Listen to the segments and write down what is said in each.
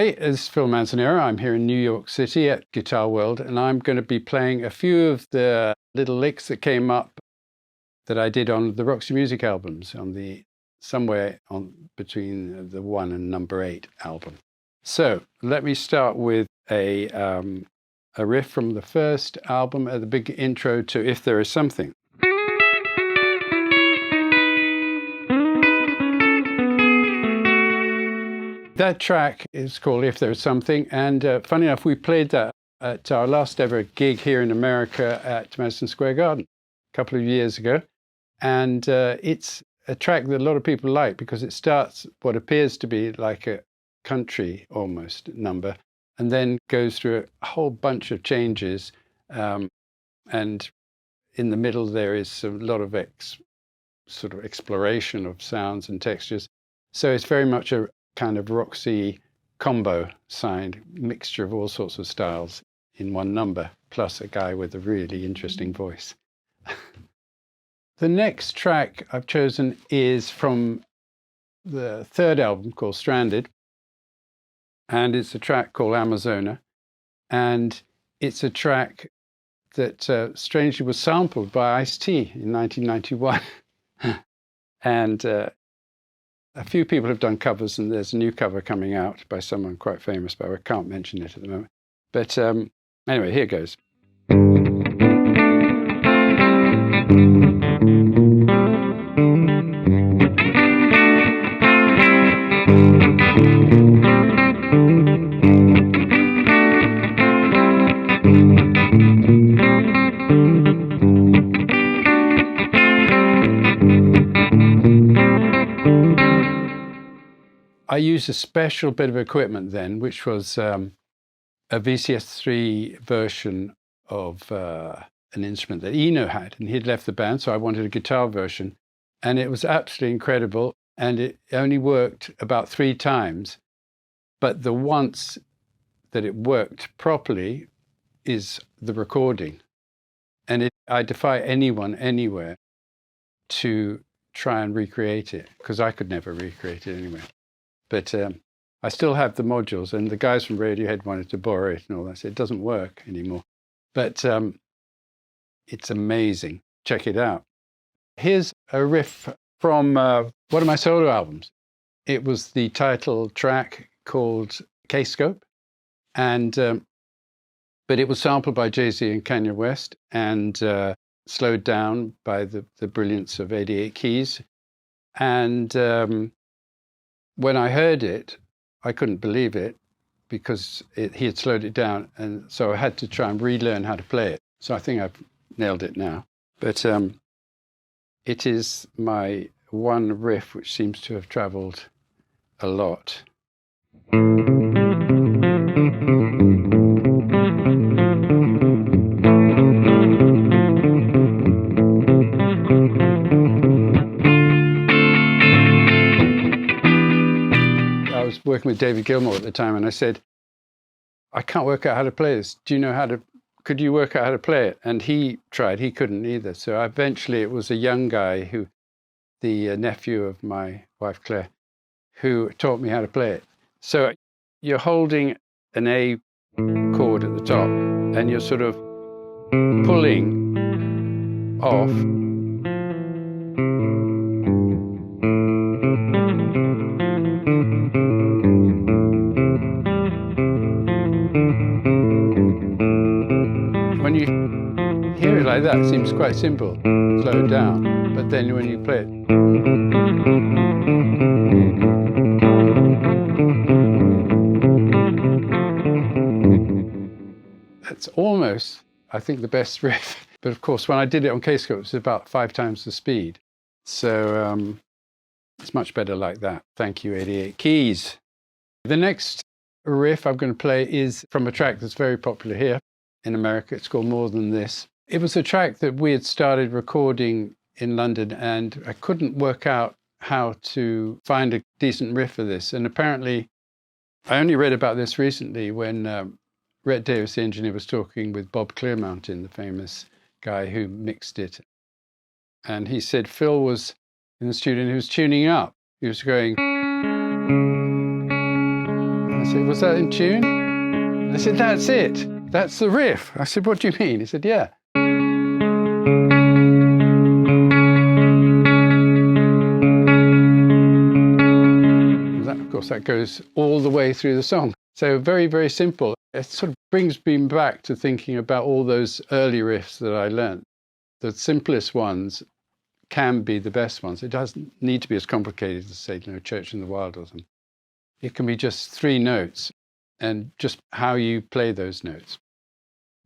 Hi, this is Phil Manzanera. I'm here in New York City at Guitar World, and I'm going to be playing a few of the little licks that came up that I did on the Roxy music albums, somewhere between the 1 and number 8 album. So let me start with a riff from the first album at the big intro to If There Is Something. That track is called If There's Something, and funny enough, we played that at our last ever gig here in America at Madison Square Garden a couple of years ago. And it's a track that a lot of people like because it starts what appears to be like a country almost number, and then goes through a whole bunch of changes. And in the middle, there is a lot of sort of exploration of sounds and textures. So it's very much a kind of Roxy combo signed mixture of all sorts of styles in one number, plus a guy with a really interesting voice. The next track I've chosen is from the third album called Stranded, and it's a track called Amazona, and it's a track that strangely was sampled by Ice-T in 1991. And a few people have done covers, and there's a new cover coming out by someone quite famous, but I can't mention it at the moment. But anyway, here goes. I used a special bit of equipment then, which was a VCS3 version of an instrument that Eno had, and he'd left the band, so I wanted a guitar version, and it was absolutely incredible, and it only worked about 3 times, but the once that it worked properly is the recording, and I defy anyone anywhere to try and recreate it, because I could never recreate it anyway. But I still have the modules, and the guys from Radiohead wanted to borrow it and all that. So it doesn't work anymore. But it's amazing. Check it out. Here's a riff from one of my solo albums. It was the title track called K-Scope, and but it was sampled by Jay-Z and Kanye West and slowed down by the brilliance of 88 keys. And when I heard it, I couldn't believe it because he had slowed it down. And so I had to try and relearn how to play it. So I think I've nailed it now. But it is my one riff which seems to have traveled a lot. Working with David Gilmour at the time, and I said, I can't work out how to play this. Could you work out how to play it? And he tried, he couldn't either. So eventually it was a young guy the nephew of my wife Claire, who taught me how to play it. So you're holding an A chord at the top, and you're sort of pulling off. When you hear it like that, it seems quite simple, slow down. But then when you play it, that's almost, I think, the best riff. But of course, when I did it on K-Scope, it was about 5 times the speed. So it's much better like that. Thank you, 88 keys. The next riff I'm going to play is from a track that's very popular here in America. It's called More Than This. It was a track that we had started recording in London, and I couldn't work out how to find a decent riff for this. And apparently, I only read about this recently when Rhett Davis, the engineer, was talking with Bob Clearmountain, the famous guy who mixed it. And he said Phil was in the studio and he was tuning up. He was going, I said, was that in tune? They said, that's it. That's the riff. I said, what do you mean? He said, yeah. Of course, that goes all the way through the song. So very, very simple. It sort of brings me back to thinking about all those early riffs that I learned. The simplest ones can be the best ones. It doesn't need to be as complicated as, say, Church in the Wild or something. It can be just 3 notes and just how you play those notes.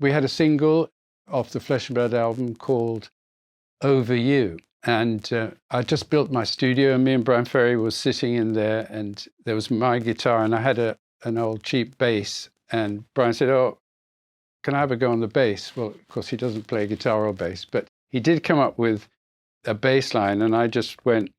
We had a single off the Flesh and Blood album called Over You. And I just built my studio, and me and Brian Ferry was sitting in there, and there was my guitar, and I had an old cheap bass. And Brian said, oh, can I have a go on the bass? Well, of course, he doesn't play guitar or bass, but he did come up with a bass line, and I just went.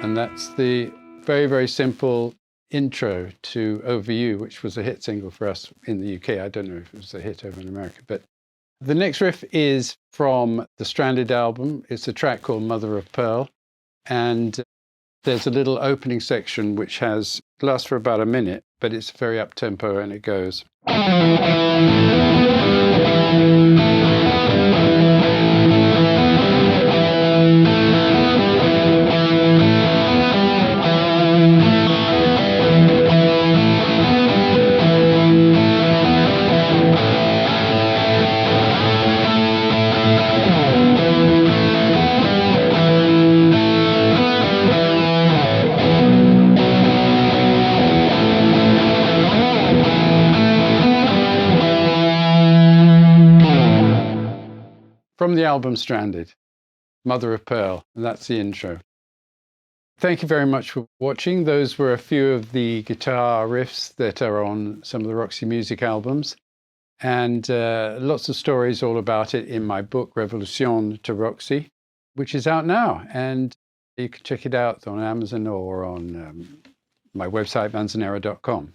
And that's the very, very simple intro to Over You, which was a hit single for us in the UK. I don't know if it was a hit over in America, but the next riff is from the Stranded album. It's a track called Mother of Pearl, and there's a little opening section which lasts for about a minute, but it's very up-tempo, and it goes. From the album Stranded, Mother of Pearl, and that's the intro. Thank you very much for watching. Those were a few of the guitar riffs that are on some of the Roxy Music albums, and lots of stories all about it in my book, Revolution to Roxy, which is out now, and you can check it out on Amazon or on my website, manzanera.com.